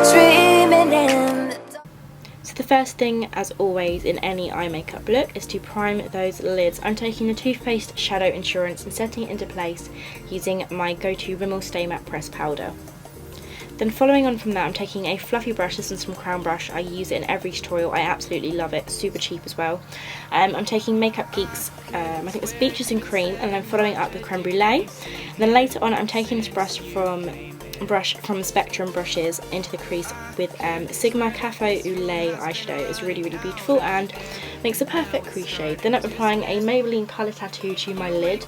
dreaming in. So the first thing, as always in any eye makeup look, is to prime those lids. I'm taking the Too Faced Shadow Insurance and setting it into place using my go-to Rimmel Stay Matte Press Powder. Then following on from that, I'm taking a fluffy brush. This one's from Crown Brush. I use it in every tutorial. I absolutely love it. Super cheap as well. I'm taking Makeup Geek's, I think it's Beaches and Cream, and I'm following up with Creme Brûlée. And then later on, I'm taking this brush from Spectrum brushes into the crease with Sigma Cafe Au Lait eyeshadow. It's really, really beautiful and makes a perfect crease shade. Then I'm applying a Maybelline Colour Tattoo to my lid.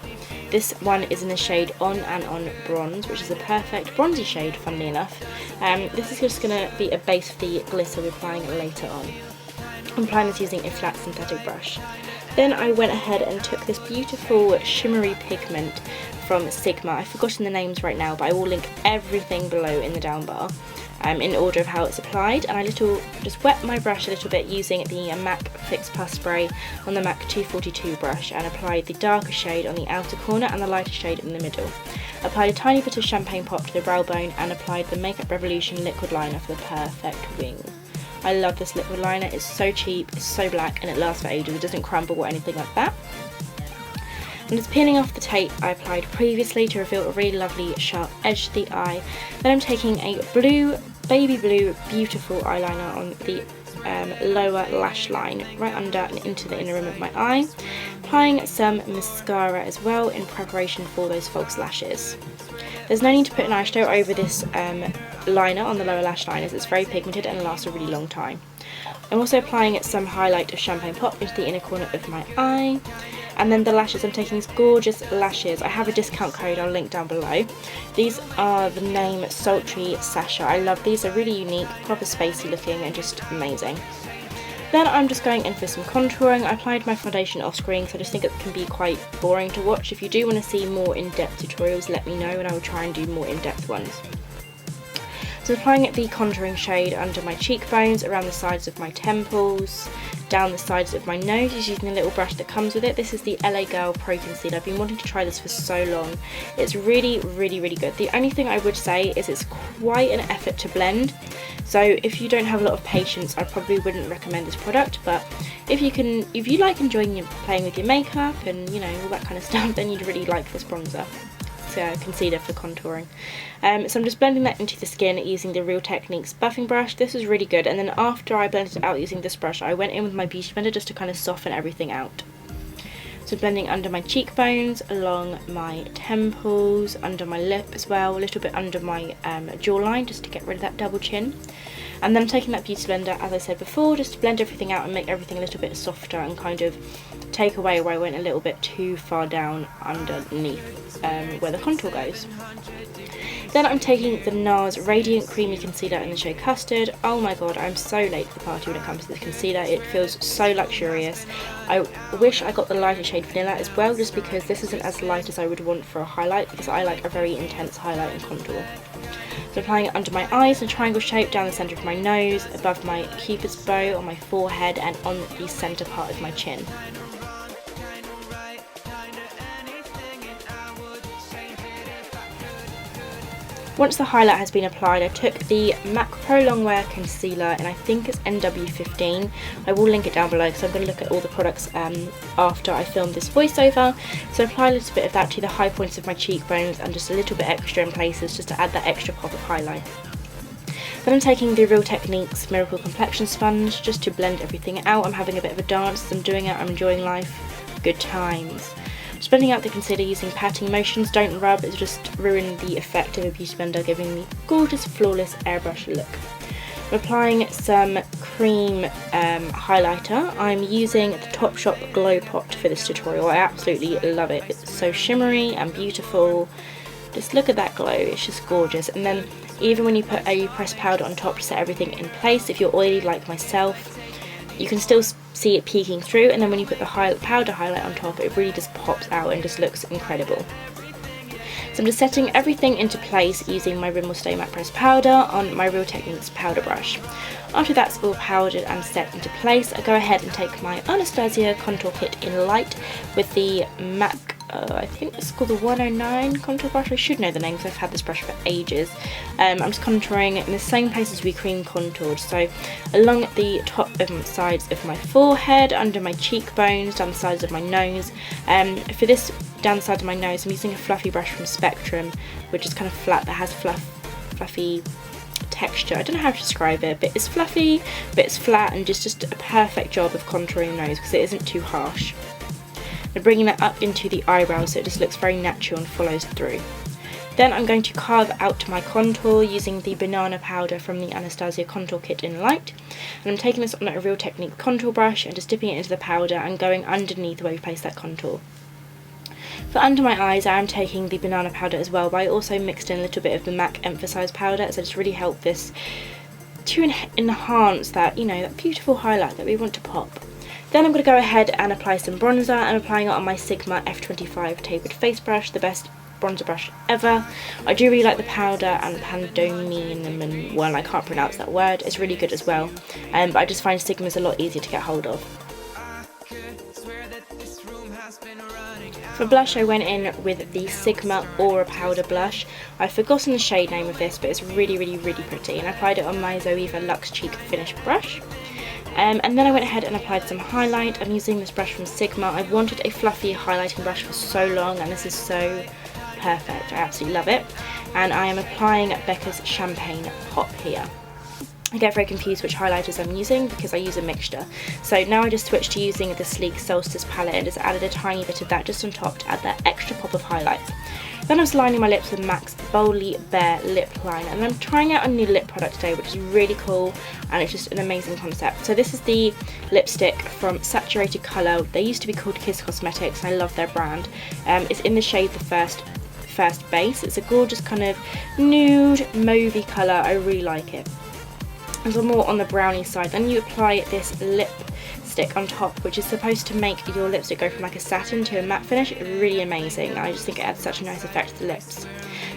This one is in the shade On and On Bronze, which is a perfect bronzy shade, funnily enough. This is just going to be a base for the glitter we're applying later on. I'm applying this using a flat synthetic brush. Then I went ahead and took this beautiful shimmery pigment from Sigma. I've forgotten the names right now, but I will link everything below in the down bar in order of how it's applied. And I just wet my brush a little bit using the MAC Fix Plus spray on the MAC 242 brush and applied the darker shade on the outer corner and the lighter shade in the middle. Applied a tiny bit of champagne pop to the brow bone and applied the Makeup Revolution liquid liner for the perfect wing. I love this liquid liner. It's so cheap, it's so black, and it lasts for ages. It doesn't crumble or anything like that. I'm just peeling off the tape I applied previously to reveal a really lovely sharp edge to the eye. Then I'm taking a baby blue, beautiful eyeliner on the lower lash line, right under and into the inner rim of my eye. Applying some mascara as well in preparation for those false lashes. There's no need to put an eyeshadow over this liner on the lower lash line as it's very pigmented and lasts a really long time. I'm also applying some highlight of Champagne Pop into the inner corner of my eye. And then the lashes, I'm taking these gorgeous lashes. I have a discount code I'll link down below. These are the name Sultry Sasha. I love these, they're really unique, proper spacey looking and just amazing. Then I'm just going in for some contouring. I applied my foundation off screen because I just think it can be quite boring to watch. If you do want to see more in-depth tutorials, let me know and I will try and do more in-depth ones. So applying the contouring shade under my cheekbones, around the sides of my temples, down the sides of my nose, just using a little brush that comes with it. This is the LA Girl Pro Concealer. I've been wanting to try this for so long. It's really, really, really good. The only thing I would say is it's quite an effort to blend. So if you don't have a lot of patience, I probably wouldn't recommend this product. But if you like enjoying playing with your makeup and you know all that kind of stuff, then you'd really like this bronzer. Concealer for contouring. So I'm just blending that into the skin using the Real Techniques buffing brush. This was really good, and then after I blended it out using this brush, I went in with my beauty blender just to kind of soften everything out. So blending under my cheekbones, along my temples, under my lip as well, a little bit under my jawline just to get rid of that double chin. And then I'm taking that beauty blender, as I said before, just to blend everything out and make everything a little bit softer and kind of take away where I went a little bit too far down underneath where the contour goes. Then I'm taking the NARS Radiant Creamy Concealer in the shade Custard. Oh my god, I'm so late to the party when it comes to this concealer. It feels so luxurious. I wish I got the lighter shade Vanilla as well, just because this isn't as light as I would want for a highlight, because I like a very intense highlight and contour. So applying it under my eyes in a triangle shape, down the centre of my nose, above my cupid's bow, on my forehead and on the centre part of my chin. Once the highlight has been applied, I took the MAC Pro Longwear Concealer, and I think it's NW15. I will link it down below because I'm going to look at all the products after I filmed this voiceover. So apply a little bit of that to the high points of my cheekbones and just a little bit extra in places just to add that extra pop of highlight. Then I'm taking the Real Techniques Miracle Complexion Sponge just to blend everything out. I'm having a bit of a dance as I'm doing it. I'm enjoying life. Good times. Just blending out the concealer using patting motions. Don't rub, it's just ruin the effect of a beauty blender, giving me gorgeous, flawless airbrush look. I'm applying some cream highlighter. I'm using the Topshop Glow Pot for this tutorial. I absolutely love it. It's so shimmery and beautiful. Just look at that glow, it's just gorgeous. And then even when you put a pressed powder on top to set everything in place, if you're oily like myself, you can still see it peeking through, and then when you put the powder highlight on top, it really just pops out and just looks incredible. So I'm just setting everything into place using my Rimmel Stay Matte Press Powder on my Real Techniques powder brush. After that's all powdered and set into place, I go ahead and take my Anastasia contour kit in light with the MAC I think it's called the 109 contour brush. I should know the name because I've had this brush for ages. I'm just contouring in the same places we cream contoured, so along the top of sides of my forehead, under my cheekbones, down the sides of my nose. For this down the side of my nose, I'm using a fluffy brush from Spectrum, which is kind of flat, that has fluffy texture. I don't know how to describe it, but it's fluffy, but it's flat, and just a perfect job of contouring the nose because it isn't too harsh. And bringing that up into the eyebrows so it just looks very natural and follows through. Then I'm going to carve out my contour using the banana powder from the Anastasia contour kit in light. And I'm taking this on a Real Technique contour brush and just dipping it into the powder and going underneath where we place that contour. For under my eyes, I am taking the banana powder as well, but I also mixed in a little bit of the MAC Emphasize powder, so it's really helped this to enhance that, you know, that beautiful highlight that we want to pop. Then I'm going to go ahead and apply some bronzer. I'm applying it on my Sigma F25 tapered face brush, the best bronzer brush ever. I do really like the powder, and Pandominium, well, I can't pronounce that word, it's really good as well. But I just find Sigma's a lot easier to get hold of. For blush, I went in with the Sigma Aura Powder Blush. I've forgotten the shade name of this, but it's really pretty, and I applied it on my Zoeva Luxe Cheek Finish brush. And then I went ahead and applied some highlight. I'm using this brush from Sigma. I've wanted a fluffy highlighting brush for so long, and this is so perfect. I absolutely love it. And I am applying Becca's Champagne Pop here. I get very confused which highlighters I'm using because I use a mixture. So now I just switched to using the sleek Solstice palette and just added a tiny bit of that just on top to add that extra pop of highlights. Then I was lining my lips with MAC's Boldly Bare Lip Liner, and I'm trying out a new lip product today which is really cool, and it's just an amazing concept. So this is the lipstick from Saturated Colour. They used to be called Kiss Cosmetics. I love their brand. It's in the shade The First Base. It's a gorgeous kind of nude mauvey colour. I really like it. It's more on the brownie side. Then you apply this lipstick on top, which is supposed to make your lipstick go from like a satin to a matte finish. It's really amazing. I just think it adds such a nice effect to the lips.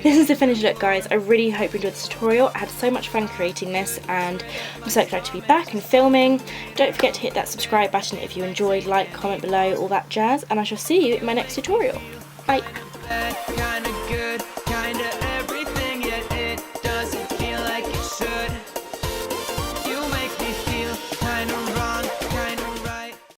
This is the finished look, guys. I really hope you enjoyed this tutorial. I had so much fun creating this, and I'm so excited to be back and filming. Don't forget to hit that subscribe button if you enjoyed, like, comment below, all that jazz, and I shall see you in my next tutorial. Bye!